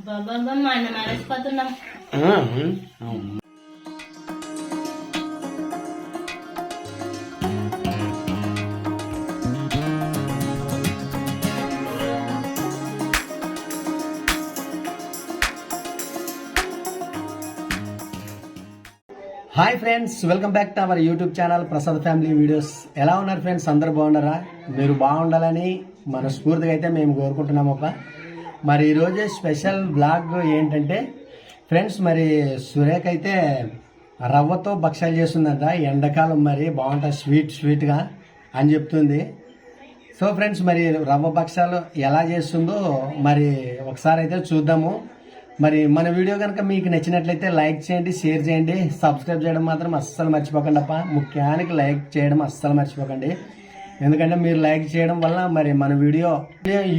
Hi friends, welcome back to our YouTube channel Prasad family videos. ఎలా ఉన్నారు friends? అందరు బాగున్నారా? మీరు బాగుండాలని మనస్ఫూర్తిగా అయితే మేము కోరుకుంటున్నాము. మరి ఈరోజు స్పెషల్ బ్లాగ్ ఏంటంటే ఫ్రెండ్స్, మరి సురేఖ అయితే రవ్వతో భక్షాలు చేస్తుందంట. ఎండాకాలం మరి బాగుంటుంది స్వీట్గా అని చెప్తుంది. సో ఫ్రెండ్స్, మరి రవ్వ భక్షాలు ఎలా చేస్తుందో మరి ఒకసారి అయితే చూద్దాము. మరి మన వీడియో కనుక మీకు నచ్చినట్లయితే లైక్ చేయండి, షేర్ చేయండి, సబ్స్క్రైబ్ చేయడం మాత్రం అస్సలు మర్చిపోకండి ముఖ్యానికి లైక్ చేయడం అస్సలు మర్చిపోకండి. ఎందుకంటే మీరు లైక్ చేయడం వల్ల మరి మన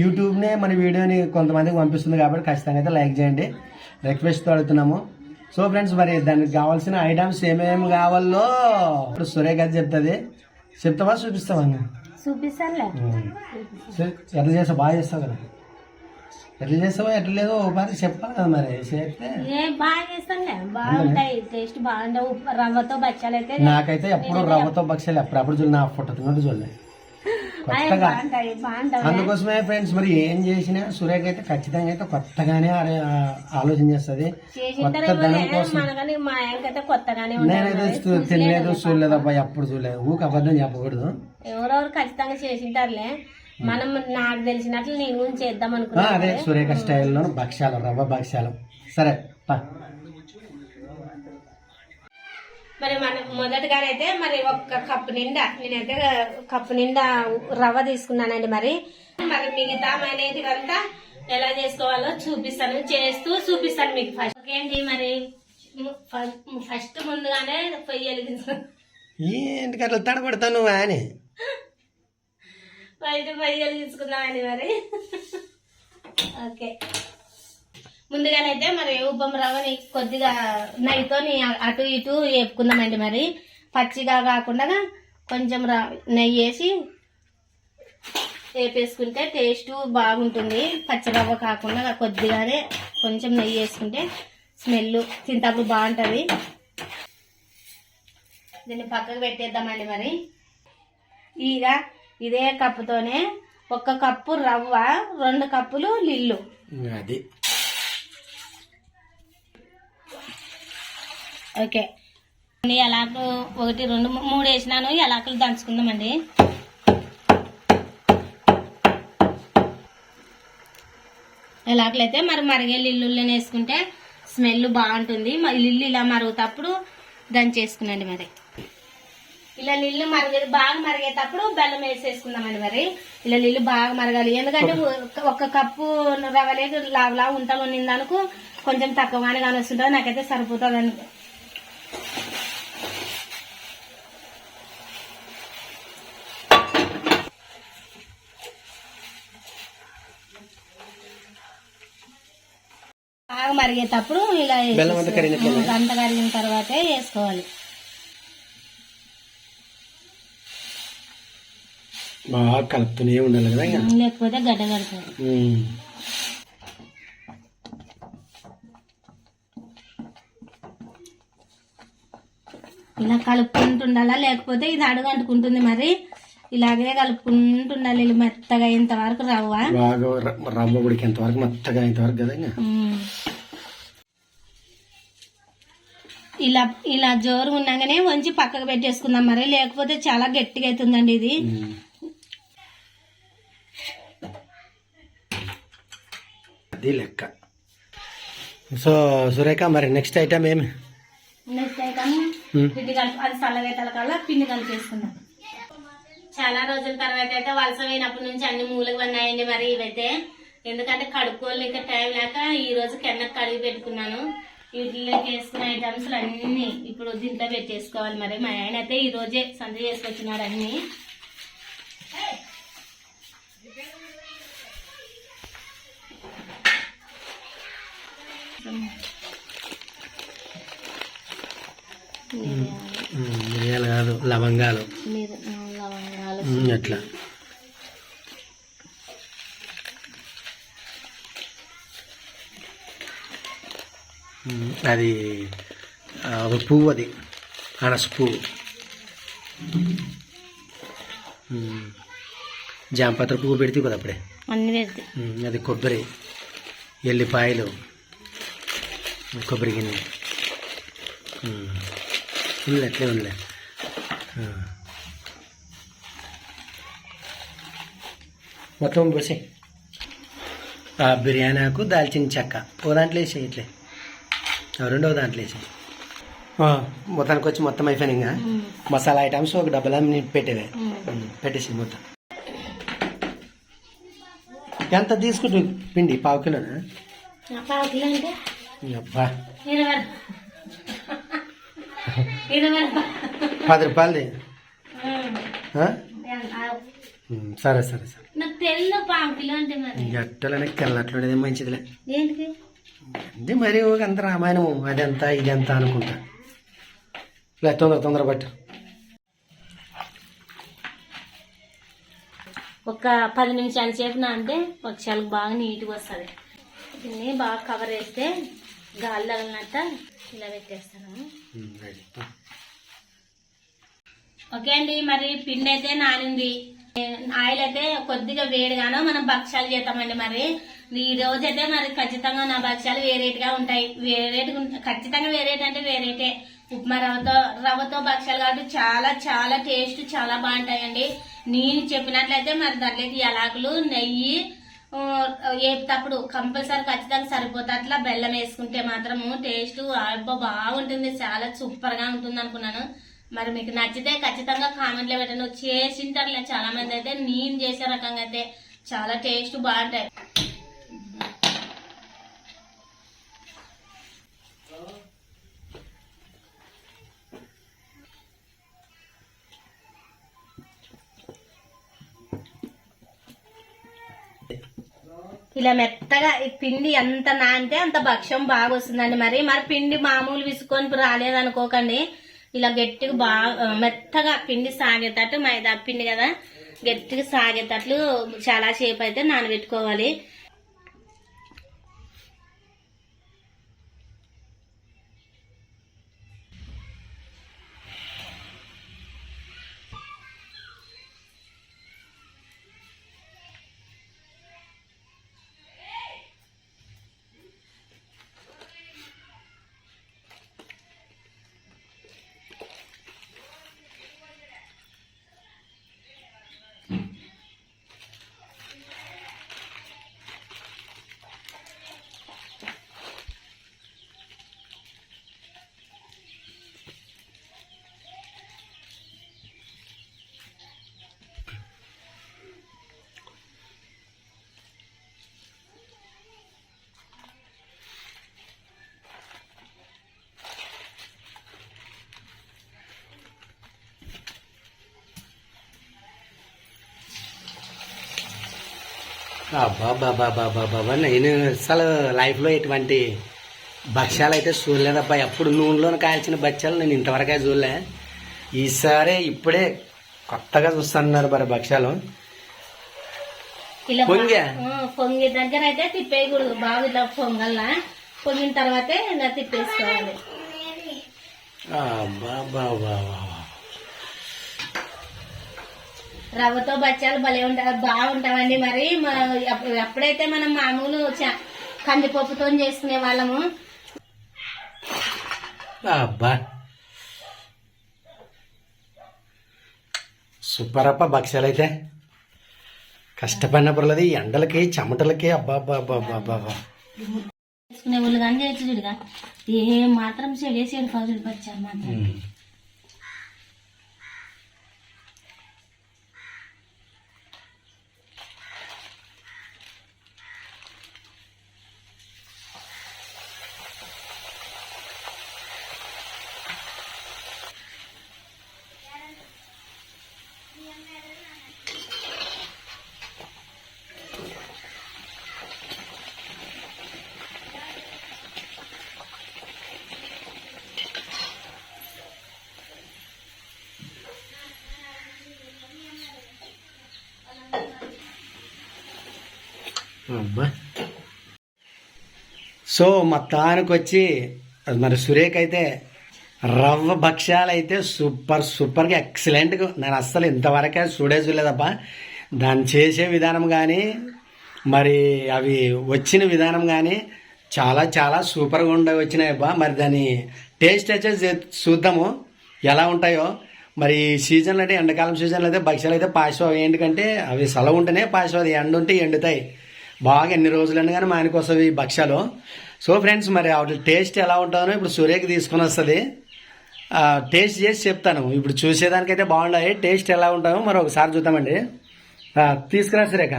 యూట్యూబ్నే మన వీడియోని కొంతమందికి పంపిస్తుంది కాబట్టి ఖచ్చితంగా అయితే లైక్ చేయండి, రిక్వెస్ట్ అడుగుతున్నాము. సో ఫ్రెండ్స్, మరి దానికి కావాల్సిన ఐటమ్స్ ఏమేమి కావాలో ఇప్పుడు సురేఖ గారు చెప్తుంది. చెప్తావా చూపిస్తావా? చూపిస్తానులే. ఎట్లా చేస్తావు? బాగా చేస్తావు కదా. ఎట్లా చేస్తావో ఎట్లా లేదో ఒకసారి చెప్పాలి కదా. మరి చేస్తే బాగా చేస్తానులే, బాగుంటాయి, టేస్ట్ బాగుంటాయి. రవ్వతో బచ్చాలు అయితే నాకైతే ఎప్పుడు రవ్వతో బక్షాలు అప్పుడు చూడలే, నా ఫోటో తిన్నట్టు చూడలే కొత్తగా. అందుకోసమే ఫ్రెండ్స్, మరి ఏం చేసినా సురేఖ అయితే ఖచ్చితంగా అయితే కొత్తగానే ఆలోచన చేస్తుంది. కొత్త ధనం కోసం నేనైతే తినలేదు, చూడలేదు అబ్బాయి, అప్పుడు చూడలేదు. ఊకి అబద్ధం చెప్పకూడదు. ఎవరెవరు ఖచ్చితంగా చేసింటారులే. మనం నాకు తెలిసినట్లు నేను చేద్దాం అనుకున్నా. అదే సురేఖ స్టైల్లో భక్ష్యాలు, రవ్వ భక్ష్యాలు. సరే మరి మన మొదటగానైతే మరి ఒక కప్పు నిండా నేనైతే కప్పు నిండా రవ్వ తీసుకున్నానండి. మరి మిగతా అనేది అంతా ఎలా చేసుకోవాలో చూపిస్తాను మీకు. ఫస్ట్ ఏంటి మరి ఫస్ట్ ముందుగానే పొయ్యి వెలిగించు. ఏంటి అట్లా తడబడతావు నువ్వు అని బయట పొయ్యి వెలిగించుకున్నామండి. మరి ఓకే, ముందుగానైతే మరి ఉబ్బం రవ్వని కొద్దిగా నెయ్యితో అటు ఇటు వేపుకుందామండి. మరి పచ్చిగా కాకుండా కొంచెం నెయ్యి వేసి వేపేసుకుంటే టేస్ట్ బాగుంటుంది. పచ్చి రవ్వ కాకుండా కొద్దిగానే కొంచెం నెయ్యి వేసుకుంటే స్మెల్ తింటప్పుడు బాగుంటుంది. దీన్ని పక్కకు పెట్టేద్దామండి. మరి ఇదే కప్పుతోనే 1 కప్పు రవ్వ, 2 కప్పులు లిల్లు. అది ఓకే, ఎలాకు 1, 2, 3 వేసినాను. ఎలాకులు దంచుకుందామండి. ఎలాకులు అయితే మరి మరిగే లిల్లుల్ని వేసుకుంటే స్మెల్ బాగుంటుంది. లిల్లు ఇలా మరుగుతప్పుడు దంచేసుకునండి. మరి ఇలా నీళ్ళు బాగా మరిగేటప్పుడు బెల్లం వేసేసుకుందామండి. మరి ఇలా నీళ్ళు బాగా మరగాలి. ఎందుకంటే 1 కప్పు రవ్వలేదు లావులా ఉంటలు నిందనుకో కొంచెం తక్కువగానే కానీ వస్తుంటుంది. నాకైతే సరిపోతుంది. బాగా మరిగేటప్పుడు ఇలా అంత కరిగిన తర్వాతే వేసుకోవాలి. బాగా కలుపుతూనే ఉండాలి కదా, లేకపోతే గడ్డ కడుతుంది. ఇలా కలుపుకుంటుండాలా, లేకపోతే ఇది అడుగంటుకుంటుంది. మరి ఇలాగే కలుపుకుంటుండాలి మెత్తగా అయ్యేంత వరకు రవ్వ బాగా రవ్వ ఉడికేంత వరకు, మెత్తగా అయ్యేంత వరకు కదా. ఇలా జోరు ఉన్నాగానే వంచి పక్కకు పెట్టేసుకుందాం. మరి లేకపోతే చాలా గట్టిగా అవుతుందండి ఇది. అది లెక్క. సో సురేఖ, మరి నెక్స్ట్ ఐటమ్ ఏమి? నెక్స్ట్ ఐటమ్ పిండి కలిపి, అది చల్లగైతల కల్లా పిండి కలిపేసుకుందాం. చాలా రోజుల తర్వాత అయితే వలస పోయినప్పటి నుంచి అన్ని మూలగా ఉన్నాయండి. మరి ఇవైతే ఎందుకంటే కడుక్కోలేక టైం లేక ఈ రోజు కెన్నకు కడిగి పెట్టుకున్నాను. వీటిలోకి వేసుకున్న ఐటమ్స్ అన్ని ఇప్పుడు దీంట్లో పెట్టేసుకోవాలి. మరి మా ఆయన అయితే ఈ రోజే సంత చేసుకొచ్చినాడు అన్ని. మిరియాలు కాదు, లవంగాలు. అట్లా అది ఒక పువ్వు, అది అనస పువ్వు. జాంపత్ర పువ్వు పెడితే కదా అప్పుడే అన్ని పెడితే. అది కొబ్బరి, ఎల్లిపాయలు, కొబ్బరి గిన్నె ఉంది, అట్లే ఉంది. మొత్తం పోసి ఆ బిర్యానీ ఆకు, దాల్చిన చెక్క ఓ దాంట్లో వేసాయి, ఇట్లే రెండవ దాంట్లో వేసాయి. మొత్తానికి వచ్చి మొత్తం అయిపోయినాయి. ఇంకా మసాలా ఐటమ్స్ ఒక డబ్బలా పెట్టేవే, పెట్టేసి మొత్తం. ఎంత తీసుకుంటు పిండి? పావు కిలోనా? అబ్బా, 10 రూపాయలది. సరే సరే సరే. గట్టలనే తెల్లట్లుండేది మంచిదిలే. అంటే మరి అంత రామాయణము అదంతా ఇదంతా అనుకుంటా. లే, తొందర పట్టు. ఒక 10 నిమిషాలు సేపు అంటే పక్షాలకు బాగా నీట్గా వస్తుంది. దీన్ని బాగా కవర్ వేస్తే గాలి తగిలినట్ట ఇలా పెట్టేస్తాను. ఓకే అండి, మరి పిండి అయితే నానింది. ఆయిల్ అయితే కొద్దిగా వేడిగానో మనం భక్ష్యాలు చేస్తామండి. మరి ఈ రోజు అయితే మరి ఖచ్చితంగా నా భక్ష్యాలు వేరేట్గా ఉంటాయి. ఖచ్చితంగా వేరేట్ అంటే వేరేటే. ఉప్మా రవ్వతో భక్ష్యాలు కాబట్టి చాలా చాలా టేస్ట్ చాలా బాగుంటాయండి. నేను చెప్పినట్లయితే మరి దాంట్లోకి యాలకులు, నెయ్యి వేపుతప్పుడు కంపల్సరీ ఖచ్చితంగా సరిపోతుంది. అట్లా బెల్లం వేసుకుంటే మాత్రము టేస్ట్ బాగుంటుంది, చాలా సూపర్ గా ఉంటుంది అనుకున్నాను. మరి మీకు నచ్చితే ఖచ్చితంగా కామెంట్లో పెట్టండి. చేసింటారులే చాలా మంది అయితే. నేను చేసే రకంగా అయితే చాలా టేస్ట్ బాగుంటాయి. ఇలా మెత్తగా ఈ పిండి ఎంత నానితే అంత భక్ష్యం బాగా వస్తుందండి. మరి పిండి మామూలు విసుకొని రాలేదనుకోకండి. ఇలా గట్టిగా బాగా మెత్తగా పిండి సాగేటట్టు, మైదా పిండి కదా, గట్టిగా సాగేటట్లు చాలా సేపు అయితే నానబెట్టుకోవాలి. బాబా నేను అసలు లైఫ్లో ఎటువంటి భక్ష్యాలు అయితే చూడలేదబ్బా. ఎప్పుడు నూనెలో కాల్చిన భక్ష్యాలు నేను ఇంతవరకే చూడలే. ఈసారి ఇప్పుడే కొత్తగా చూస్తున్నారు మరి భక్ష్యాలు. పొంగి దగ్గర అయితే తిప్పేయకూడదు, బాగా ఇలా పొంగల్లా. పొంగిన తర్వాతే ఇలా తిప్పేసుకోవాలి. రవ్వతో బచ్చాలు భలే ఉంటాయి, బాగుంటామండి. మరి ఎప్పుడైతే మనం మామూలు కందిపప్పుతో చేసుకునే వాళ్ళము. అబ్బా సూపర్ అప్ప భక్ష్యాలు అయితే. కష్టపడినప్పుడు ఎండలకి చెమటలకి అబ్బా చేసుకునే వాళ్ళు కానీ చేయొచ్చు చూడుగా. ఏ మాత్రం చెడేసి పదులు బచ్చాలు మాత్రం. అబ్బా సో మొత్తానికి వచ్చి మరి సురేఖ అయితే రవ్వ భక్ష్యాలు అయితే సూపర్గా ఎక్సలెంట్గా, నేను అస్సలు ఇంతవరకే చూడలేదప్ప. దాన్ని చేసే విధానం కానీ మరి అవి వచ్చిన విధానం కానీ చాలా చాలా సూపర్గా వచ్చినాయబ్బా. మరి దాని టేస్ట్ అయితే చూద్దాము ఎలా ఉంటాయో. మరి ఈ సీజన్లో అంటే ఎండాకాలం సీజన్లో అయితే భక్ష్యాలు అయితే పాసిపోవు. ఎందుకంటే అవి సెలవు ఉంటేనే పాసిపోదు, ఎండ ఉంటే ఎండుతాయి. బాగా ఎన్ని రోజులైనా కానీ మానికొస్తుంది ఈ భక్ష్యాలు. సో ఫ్రెండ్స్, మరి వాటి టేస్ట్ ఎలా ఉంటుందో ఇప్పుడు సురేఖ తీసుకుని వస్తుంది. టేస్ట్ చేసి చెప్తాను. ఇప్పుడు చూసేదానికైతే బాగుంటాయి, టేస్ట్ ఎలా ఉంటాయో మరి ఒకసారి చూద్దామండి. తీసుకురా సురేఖ.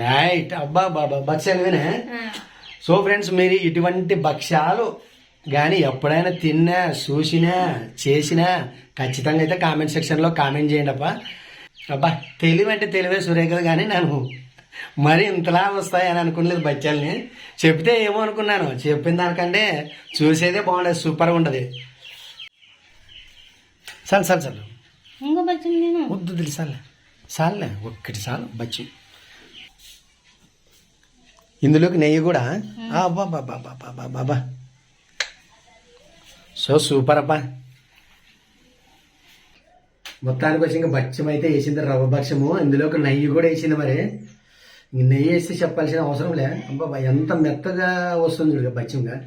రైట్, అబ్బా బాబా భక్ష్యాలు వినే. సో ఫ్రెండ్స్, మీరు ఇటువంటి భక్ష్యాలు కానీ ఎప్పుడైనా తిన్నా, చూసినా, చేసినా ఖచ్చితంగా అయితే కామెంట్ సెక్షన్లో కామెంట్ చేయండి అబ్బా. అబ్బా తెలివి అంటే తెలివే సురేఖ, కానీ నేను మరి ఇంతలా వస్తాయని అనుకోలేదు భక్ష్యాలని. చెప్తే ఏమో అనుకున్నాను, చెప్పిన దానికంటే చూసేదే బాగుండదు, సూపర్గా ఉంటుంది. చాలు ఇంకో బచ్చం వద్దు తెలుసాలే, చాలే ఒక్కటి చాలు బచ్చం. ఇందులోకి నెయ్యి కూడా బాబా. సో సూపర్ అబ్బా. మొత్తానికి వచ్చి ఇంకా భక్ష్యం అయితే వేసింది, రవ్వ భక్ష్యము. ఇందులోకి నెయ్యి కూడా వేసింది. మరి ఇంక నెయ్యి వేస్తే చెప్పాల్సిన అవసరం లే. అబ్బా ఎంత మెత్తగా వస్తుంది చూడ భక్ష్యంగా.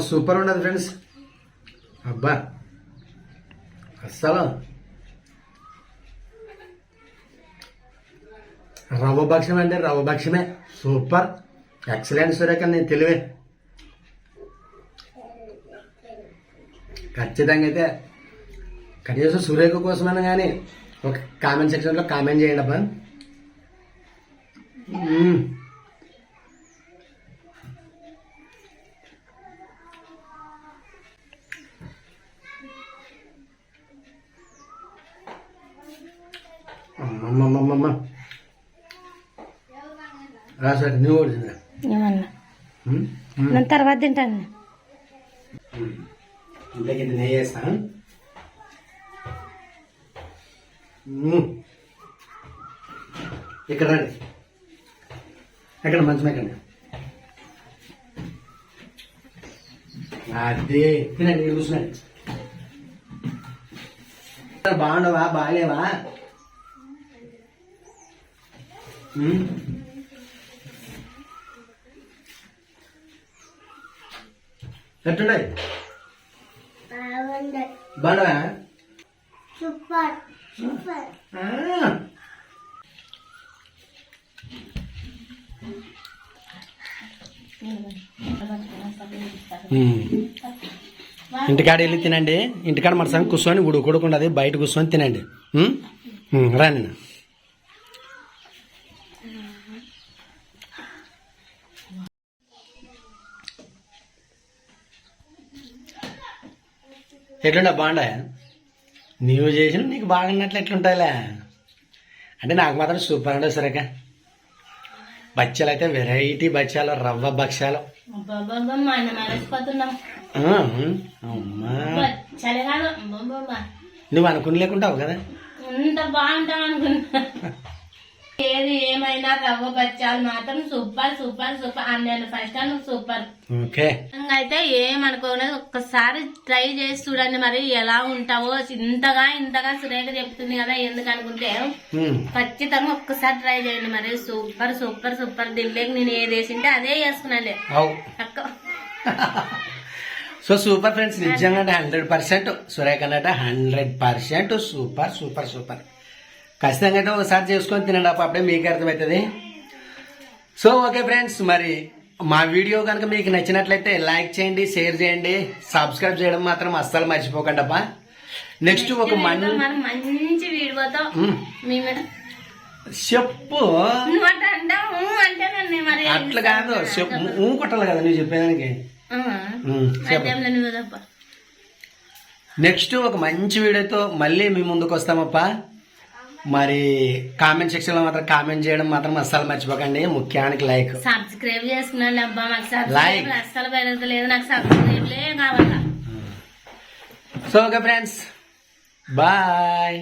సూపర్ ఉండదు ఫ్రెండ్స్. అబ్బా అస్సలు రవ్వ భక్ష్యం అంటే రవ్వ భక్ష్యమే. సూపర్ ఎక్సలెంట్ సురేఖ, నేను తెలివే. ఖచ్చితంగా అయితే కనీసం సురేఖ కోసమైనా కానీ ఒక కామెంట్ సెక్షన్లో కామెంట్ చేయండి అబ్బా. అమ్మమ్మమ్మమ్మ రాసాడు నువ్వు కూడా తిన్నా. ఏమన్నా నేను తర్వాత తింటాను. ఇంతకి నెయ్యి వేస్తాను. ఇక్కడ రండి, ఎక్కడ మంచం ఎక్కండి. అదే తినండి, మీరు కూర్చున్నాండి. బాగుండవా, బాగాలేవా? ఎట్లున్నాయి? బాగుండవా? సూపర్. ఇంటికాడ వెళ్ళి తినండి. ఇంటికాడ మన సంగతి కూర్చొని ఉడుకుండదు, బయట కూర్చొని తినండి. రాని ఎట్లుంటా బాగుండా? నీవు చేసిన నీకు బాగున్నట్లు ఎట్లుంటాయిలే. అంటే నాకు మాత్రం సూపర్ ఉండదు సరేక. భక్ష్యాలు అయితే వెరైటీ భక్ష్యాలు, రవ్వ భక్ష్యాలు. నువ్వు అనుకుని లేకుంటావు కదా, బాగుంటావు అనుకున్నా. ఏది ఏమైనా రవ్వ బచ్చాలు మాత్రం సూపర్ 100% సూపర్. ఓకే, అయితే ఏమనుకోలేదు, ఒక్కసారి ట్రై చేసి చూడండి మరి ఎలా ఉంటావో. ఇంతగా సురేఖ చెప్తుంది కదా, ఎందుకు అనుకుంటే ఖచ్చితంగా ఒక్కసారి ట్రై చేయండి. మరి సూపర్. దీంట్లోకి నేను ఏది వేసింటే అదే వేసుకున్నాలే అక్క. సో సూపర్ ఫ్రెండ్స్, నిజంగా 100% సురేఖ అన్నట 100% సూపర్. ఖచ్చితంగా అయితే ఒకసారి చేసుకొని తినండి, అప్పుడే మీకు అర్థమవుతుంది. సో ఓకే ఫ్రెండ్స్, మరి మా వీడియో కనుక మీకు నచ్చినట్లయితే లైక్ చేయండి, షేర్ చేయండి, సబ్స్క్రైబ్ చేయడం మాత్రం అస్సలు మర్చిపోకండి అబ్బా. నెక్స్ట్ ఒక మంచి వీడియోతో చెప్పు. అట్లా కాదు, చెప్పు కొట్టాలి కదా నువ్వు చెప్పేదానికి. నెక్స్ట్ ఒక మంచి వీడియోతో మళ్ళీ మీ ముందుకు వస్తామప్ప. మరి కామెంట్ సెక్షన్ లో మాత్రం కామెంట్ చేయడం మాత్రం అస్సలు మర్చిపోకండి, ముఖ్యానికి లైక్. సబ్స్క్రైబ్ చేసుకున్నాను అబ్బా, మాకు Like. సబ్స్క్రైబ్ అస్సలు పెరగలేదు, నాకు సబ్స్క్రైబ్లే కావాలా. So okay friends, bye.